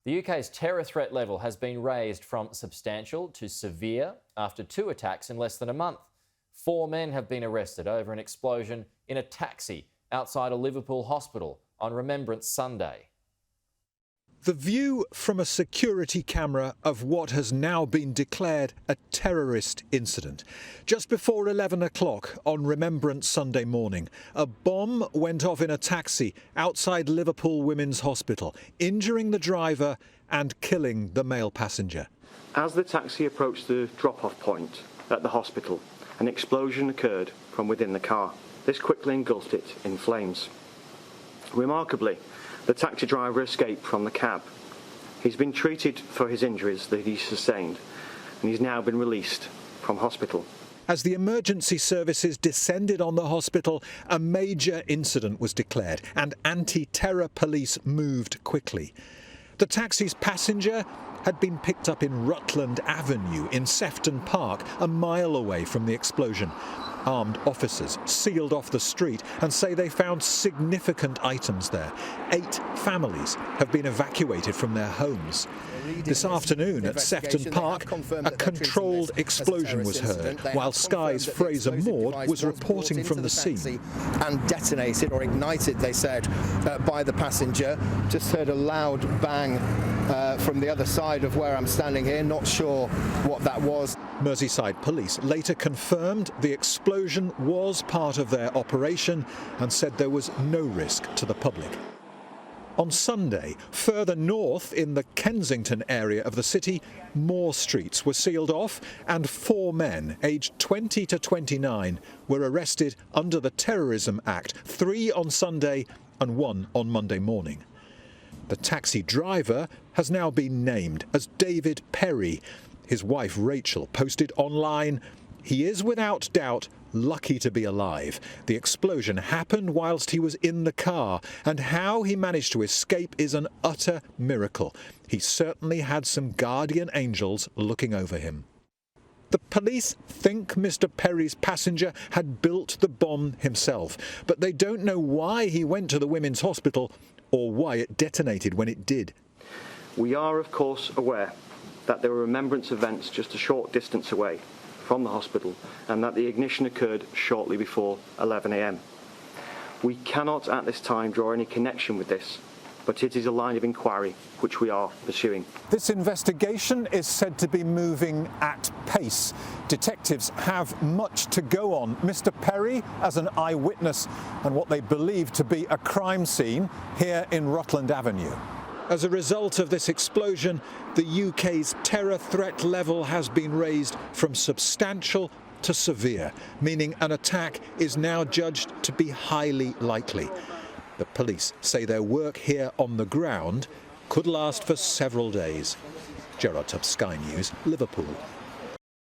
The UK's terror threat level has been raised from substantial to severe after 2 attacks in less than a month. 4 men have been arrested over an explosion in a taxi outside a Liverpool hospital on Remembrance Sunday. The view from a security camera of what has now been declared a terrorist incident. Just before 11 o'clock on Remembrance Sunday morning, a bomb went off in a taxi outside Liverpool Women's Hospital, injuring the driver and killing the male passenger. As the taxi approached the drop-off point at the hospital, an explosion occurred from within the car. This quickly engulfed it in flames. Remarkably, the taxi driver escaped from the cab. He's been treated for his injuries that he sustained, and he's now been released from hospital. As the emergency services descended on the hospital, a major incident was declared and anti-terror police moved quickly. The taxi's passenger had been picked up in Rutland Avenue in Sefton Park, a mile away from the explosion. Armed officers sealed off the street and say they found significant items there. 8 families have been evacuated from their homes. This afternoon at Sefton Park, a controlled explosion was heard, while Sky's Fraser Maud was reporting from the scene. And detonated or ignited, they said, by the passenger. Just heard a loud bang from the other side of where I'm standing here. Not sure what that was. Merseyside police later confirmed the explosion was part of their operation and said there was no risk to the public. On Sunday, further north in the Kensington area of the city, more streets were sealed off and 4 men, aged 20 to 29, were arrested under the Terrorism Act, 3 on Sunday and 1 on Monday morning. The taxi driver has now been named as David Perry. His wife Rachel posted online, "He is without doubt lucky to be alive. The explosion happened whilst he was in the car, and how he managed to escape is an utter miracle. He certainly had some guardian angels looking over him." The police think Mr. Perry's passenger had built the bomb himself, but they don't know why he went to the women's hospital or why it detonated when it did. We are, of course, aware that there were remembrance events just a short distance away from the hospital and that the ignition occurred shortly before 11 a.m. We cannot at this time draw any connection with this, but it is a line of inquiry which we are pursuing. This investigation is said to be moving at pace. Detectives have much to go on. Mr. Perry as an eyewitness and what they believe to be a crime scene here in Rutland Avenue. As a result of this explosion, the UK's terror threat level has been raised from substantial to severe, meaning an attack is now judged to be highly likely. The police say their work here on the ground could last for several days. Gerard Tubbs, Sky News, Liverpool.